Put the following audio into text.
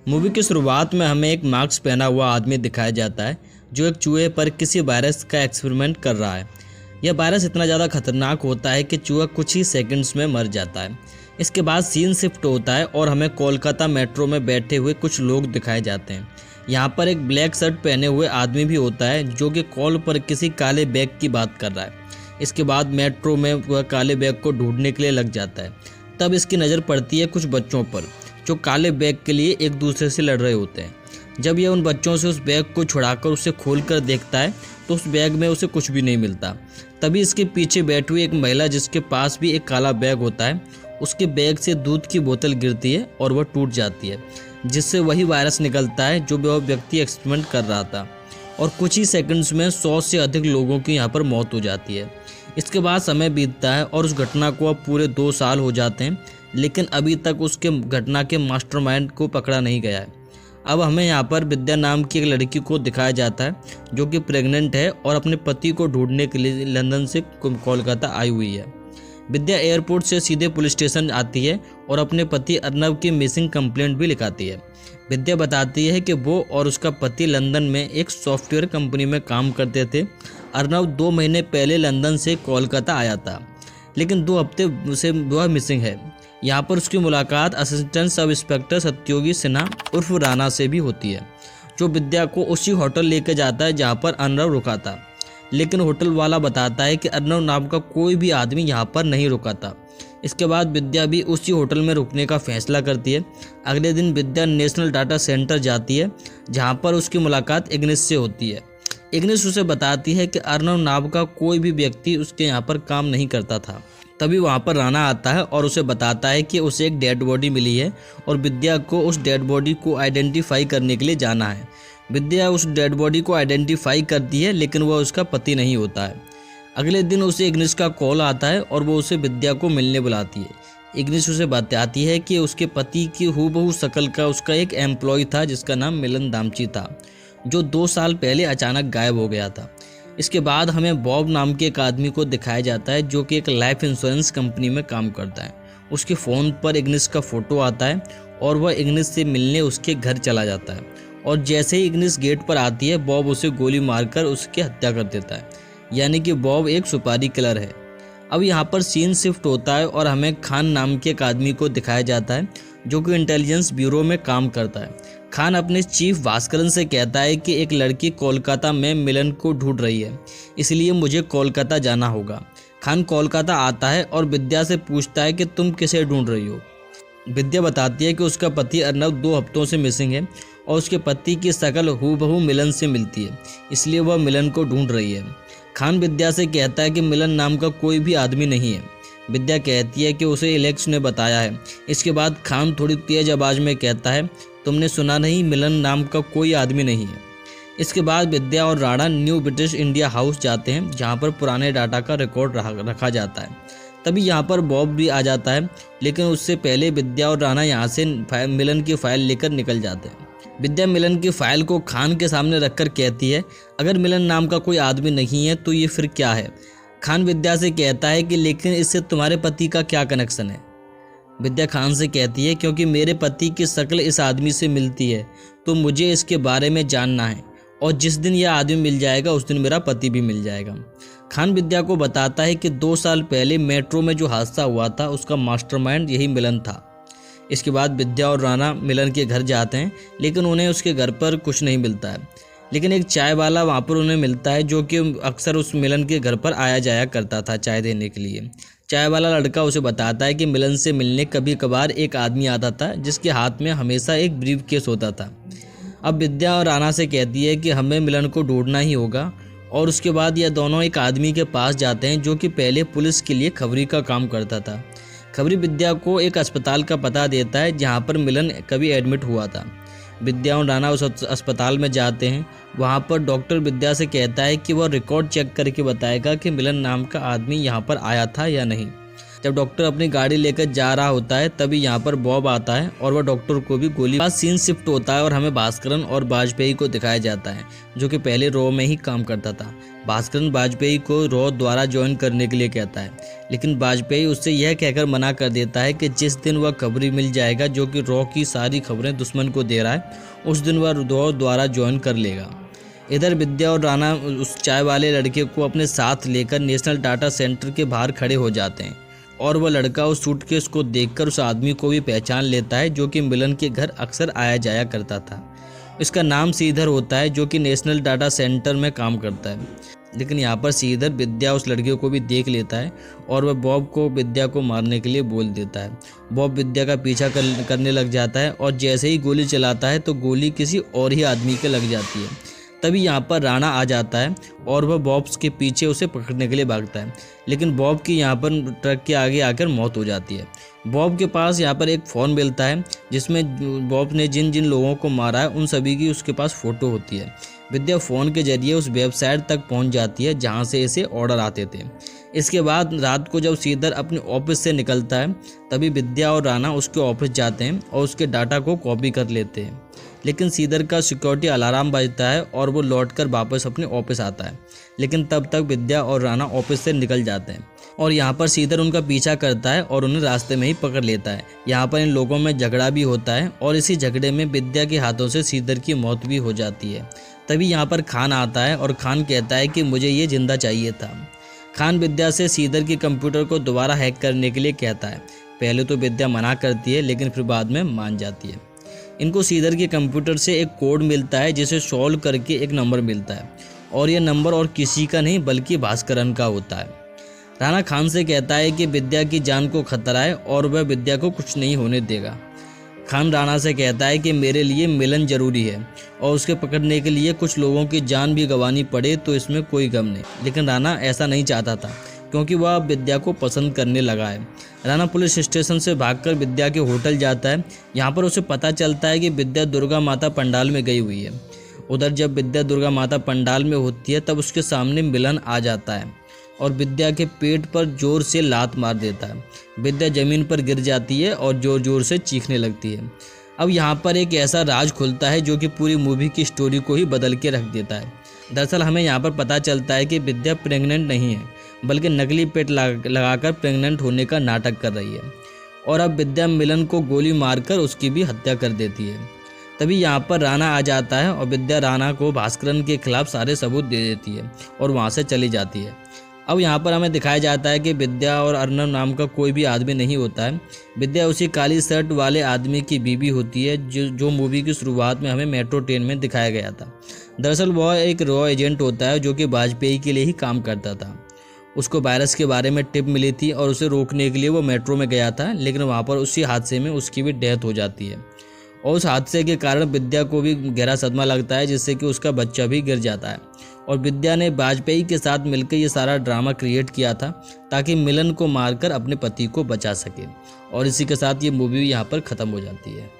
Movie की शुरुआत में हमें एक मास्क पहना हुआ आदमी दिखाया जाता है जो एक चूहे पर किसी वायरस का एक्सपेरिमेंट कर रहा है। यह वायरस इतना ज़्यादा खतरनाक होता है कि चूहा कुछ ही सेकंड्स में मर जाता है। इसके बाद सीन शिफ्ट होता है और हमें कोलकाता मेट्रो में बैठे हुए कुछ लोग दिखाए जाते हैं। यहाँ पर एक ब्लैक शर्ट पहने हुए आदमी भी होता है जो कि कॉल पर किसी काले बैग की बात कर रहा है। इसके बाद मेट्रो में वह काले बैग को ढूंढने के लिए लग जाता है। तब इसकी नज़र पड़ती है कुछ बच्चों पर जो काले बैग के लिए एक दूसरे से लड़ रहे होते हैं। जब यह उन बच्चों से उस बैग को छुड़ाकर उसे खोलकर देखता है तो उस बैग में उसे कुछ भी नहीं मिलता। तभी इसके पीछे बैठी हुई एक महिला जिसके पास भी एक काला बैग होता है, उसके बैग से दूध की बोतल गिरती है और वह टूट जाती है, जिससे वही वायरस निकलता है जो वह व्यक्ति एक्सपेरिमेंट कर रहा था। और कुछ ही सेकंड्स में 100 से अधिक लोगों की यहाँ पर मौत हो जाती है। इसके बाद समय बीतता है और उस घटना को अब पूरे 2 साल हो जाते हैं, लेकिन अभी तक उसके घटना के मास्टरमाइंड को पकड़ा नहीं गया है। अब हमें यहाँ पर विद्या नाम की एक लड़की को दिखाया जाता है जो कि प्रेग्नेंट है और अपने पति को ढूंढने के लिए लंदन से कोलकाता आई हुई है। विद्या एयरपोर्ट से सीधे पुलिस स्टेशन आती है और अपने पति अर्नब की मिसिंग कंप्लेंट भी लिखाती है। विद्या बताती है कि वो और उसका पति लंदन में एक सॉफ्टवेयर कंपनी में काम करते थे। अर्नब 2 महीने पहले लंदन से कोलकाता आया था, लेकिन 2 हफ्ते से वह मिसिंग है। यहाँ पर उसकी मुलाकात असिस्टेंट सब इंस्पेक्टर सत्योगी सिन्हा उर्फ राणा से भी होती है, जो विद्या को उसी होटल लेकर जाता है जहाँ पर अर्नब रुका था। लेकिन होटल वाला बताता है कि अर्नब नाम का कोई भी आदमी यहाँ पर नहीं रुका था। इसके बाद विद्या भी उसी होटल में रुकने का फैसला करती है। अगले दिन विद्या नेशनल डाटा सेंटर जाती है जहाँ पर उसकी मुलाकात इग्निस से होती है। इग्निस उसे बताती है कि अर्नब नाम का कोई भी व्यक्ति उसके यहाँ पर काम नहीं करता था। तभी वहाँ पर राणा आता है और उसे बताता है कि उसे एक डेड बॉडी मिली है और विद्या को उस डेड बॉडी को आइडेंटिफाई करने के लिए जाना है। विद्या उस डेड बॉडी को आइडेंटिफाई करती है, लेकिन वह उसका पति नहीं होता है। अगले दिन उसे इग्निस का कॉल आता है और वो उसे विद्या को मिलने बुलाती है। इग्निस उसे बताती है कि उसके पति की हूबहू शक्ल का उसका एक एम्प्लॉय था जिसका नाम मिलन दामची था, जो 2 साल पहले अचानक गायब हो गया था। इसके बाद हमें बॉब नाम के एक आदमी को दिखाया जाता है जो कि एक लाइफ इंश्योरेंस कंपनी में काम करता है। उसके फ़ोन पर इग्निस का फ़ोटो आता है और वह इग्निस से मिलने उसके घर चला जाता है। और जैसे ही इग्निस गेट पर आती है, बॉब उसे गोली मारकर उसकी हत्या कर देता है। यानी कि बॉब एक सुपारी किलर है। अब यहाँ पर सीन शिफ्ट होता है और हमें खान नाम के एक आदमी को दिखाया जाता है जो कि इंटेलिजेंस ब्यूरो में काम करता है। खान अपने चीफ भास्करन से कहता है कि एक लड़की कोलकाता में मिलन को ढूंढ रही है, इसलिए मुझे कोलकाता जाना होगा। खान कोलकाता आता है और विद्या से पूछता है कि तुम किसे ढूंढ रही हो। विद्या बताती है कि उसका पति अर्नब 2 हफ्तों से मिसिंग है और उसके पति की शक्ल हूबहू मिलन से मिलती है, इसलिए वह मिलन को ढूंढ रही है। खान विद्या से कहता है कि मिलन नाम का कोई भी आदमी नहीं है। विद्या कहती है कि उसे एलेक्स ने बताया है। इसके बाद खान थोड़ी तेज आवाज़ में कहता है, तुमने सुना नहीं, मिलन नाम का कोई आदमी नहीं है। इसके बाद विद्या और Rana new British India house जाते हैं जहां पर पुराने डाटा का रिकॉर्ड रखा जाता है। तभी यहां पर बॉब भी आ जाता है, लेकिन उससे पहले विद्या और राणा यहां से मिलन की फाइल लेकर निकल जाते हैं। विद्या मिलन की फाइल को खान के सामने रखकर कहती है, अगर मिलन नाम का कोई आदमी नहीं है तो ये फिर क्या है। खान विद्या से कहता है कि लेकिन इससे तुम्हारे पति का क्या कनेक्शन है। विद्या खान से कहती है, क्योंकि मेरे पति की शक्ल इस आदमी से मिलती है तो मुझे इसके बारे में जानना है, और जिस दिन यह आदमी मिल जाएगा उस दिन मेरा पति भी मिल जाएगा। खान विद्या को बताता है कि 2 साल पहले मेट्रो में जो हादसा हुआ था उसका मास्टरमाइंड यही मिलन था। इसके बाद विद्या और राणा मिलन के घर जाते हैं, लेकिन उन्हें उसके घर पर कुछ नहीं मिलता है। लेकिन एक चाय वाला वहाँ पर उन्हें मिलता है जो कि अक्सर उस मिलन के घर पर आया जाया करता था चाय देने के लिए। चाय वाला लड़का उसे बताता है कि मिलन से मिलने कभी कभार एक आदमी आता था जिसके हाथ में हमेशा एक ब्रीफ केस होता था। अब विद्या और राणा से कहती है कि हमें मिलन को ढूंढना ही होगा, और उसके बाद यह दोनों एक आदमी के पास जाते हैं जो कि पहले पुलिस के लिए खबरी का काम करता था। खबरी विद्या को एक अस्पताल का पता देता है जहाँ पर मिलन कभी एडमिट हुआ था। विद्या और राणा उस अस्पताल में जाते हैं। वहाँ पर डॉक्टर विद्या से कहता है कि वह रिकॉर्ड चेक करके बताएगा कि मिलन नाम का आदमी यहाँ पर आया था या नहीं। जब डॉक्टर अपनी गाड़ी लेकर जा रहा होता है तभी यहाँ पर बॉब आता है और वह डॉक्टर को भी गोली का सीन शिफ्ट होता है और हमें भास्करन और वाजपेयी को दिखाया जाता है, जो कि पहले रॉ में ही काम करता था। भास्करन वाजपेयी को रॉ द्वारा ज्वाइन करने के लिए कहता है, लेकिन वाजपेयी उससे यह कहकर मना कर देता है कि जिस दिन वह खबरी मिल जाएगा जो कि रॉ की सारी खबरें दुश्मन को दे रहा है, उस दिन वह रॉ द्वारा ज्वाइन कर लेगा। इधर विद्या और राणा उस चाय वाले लड़के को अपने साथ लेकर नेशनल डाटा सेंटर के बाहर खड़े हो जाते हैं और वह लड़का उस सूटकेस को देखकर उस आदमी को भी पहचान लेता है जो कि मिलन के घर अक्सर आया जाया करता था। इसका नाम श्रीधर होता है जो कि नेशनल डाटा सेंटर में काम करता है। लेकिन यहाँ पर श्रीधर विद्या उस लड़के को भी देख लेता है और वह बॉब को विद्या को मारने के लिए बोल देता है। बॉब विद्या का पीछा करने लग जाता है और जैसे ही गोली चलाता है तो गोली किसी और ही आदमी के लग जाती है। तभी यहाँ पर राणा आ जाता है और वह बॉब के पीछे उसे पकड़ने के लिए भागता है, लेकिन बॉब की यहाँ पर ट्रक के आगे आकर मौत हो जाती है। बॉब के पास यहाँ पर एक फ़ोन मिलता है जिसमें बॉब ने जिन जिन लोगों को मारा है उन सभी की उसके पास फ़ोटो होती है। विद्या फ़ोन के जरिए उस वेबसाइट तक पहुँच जाती है जहाँ से इसे ऑर्डर आते थे। इसके बाद रात को जब श्रीधर अपने ऑफिस से निकलता है तभी विद्या और राणा उसके ऑफिस जाते हैं और उसके डाटा को कॉपी कर लेते हैं, लेकिन श्रीधर का सिक्योरिटी अलार्म बजता है और वो लौटकर वापस अपने ऑफिस आता है। लेकिन तब तक विद्या और राणा ऑफिस से निकल जाते हैं और यहाँ पर श्रीधर उनका पीछा करता है और उन्हें रास्ते में ही पकड़ लेता है। यहाँ पर इन लोगों में झगड़ा भी होता है और इसी झगड़े में विद्या के हाथों से श्रीधर की मौत भी हो जाती है। तभी यहाँ पर खान आता है और खान कहता है कि मुझे ये जिंदा चाहिए था। खान विद्या से श्रीधर के कंप्यूटर को दोबारा हैक करने के लिए कहता है। पहले तो विद्या मना करती है लेकिन फिर बाद में मान जाती है। इनको श्रीधर के कंप्यूटर से एक कोड मिलता है जिसे सॉल्व करके एक नंबर मिलता है और यह नंबर और किसी का नहीं बल्कि भास्करन का होता है। राणा खान से कहता है कि विद्या की जान को खतरा है और वह विद्या को कुछ नहीं होने देगा। खान राणा से कहता है कि मेरे लिए मिलन जरूरी है और उसके पकड़ने के लिए कुछ लोगों की जान भी गंवानी पड़े तो इसमें कोई गम नहीं, लेकिन राणा ऐसा नहीं चाहता था क्योंकि वह विद्या को पसंद करने लगा है। राणा पुलिस स्टेशन से भागकर विद्या के होटल जाता है। यहाँ पर उसे पता चलता है कि विद्या दुर्गा माता पंडाल में गई हुई है। उधर जब विद्या दुर्गा माता पंडाल में होती है तब उसके सामने मिलन आ जाता है और विद्या के पेट पर जोर से लात मार देता है। विद्या जमीन पर गिर जाती है और जोर जोर से चीखने लगती है। अब यहाँ पर एक ऐसा राज खुलता है जो कि पूरी मूवी की स्टोरी को ही बदल के रख देता है। दरअसल हमें यहाँ पर पता चलता है कि विद्या प्रेग्नेंट नहीं है बल्कि नकली पेट लगाकर प्रेग्नेंट होने का नाटक कर रही है और अब विद्या मिलन को गोली मारकर उसकी भी हत्या कर देती है। तभी यहाँ पर राणा आ जाता है और विद्या राणा को भास्करन के खिलाफ सारे सबूत दे देती है और वहाँ से चली जाती है। अब यहाँ पर हमें दिखाया जाता है कि विद्या और अर्नब नाम का कोई भी आदमी नहीं होता है। विद्या उसी काली शर्ट वाले आदमी की बीवी होती है जो मूवी की शुरुआत में हमें मेट्रो ट्रेन में दिखाया गया था। दरअसल वह एक रॉ एजेंट होता है जो कि वाजपेयी के लिए ही काम करता था। उसको वायरस के बारे में टिप मिली थी और उसे रोकने के लिए वो मेट्रो में गया था, लेकिन वहाँ पर उसी हादसे में उसकी भी डेथ हो जाती है और उस हादसे के कारण विद्या को भी गहरा सदमा लगता है जिससे कि उसका बच्चा भी गिर जाता है। और विद्या ने वाजपेयी के साथ मिलकर ये सारा ड्रामा क्रिएट किया था ताकि मिलन को मारकर अपने पति को बचा सके और इसी के साथ ये मूवी यहाँ पर ख़त्म हो जाती है।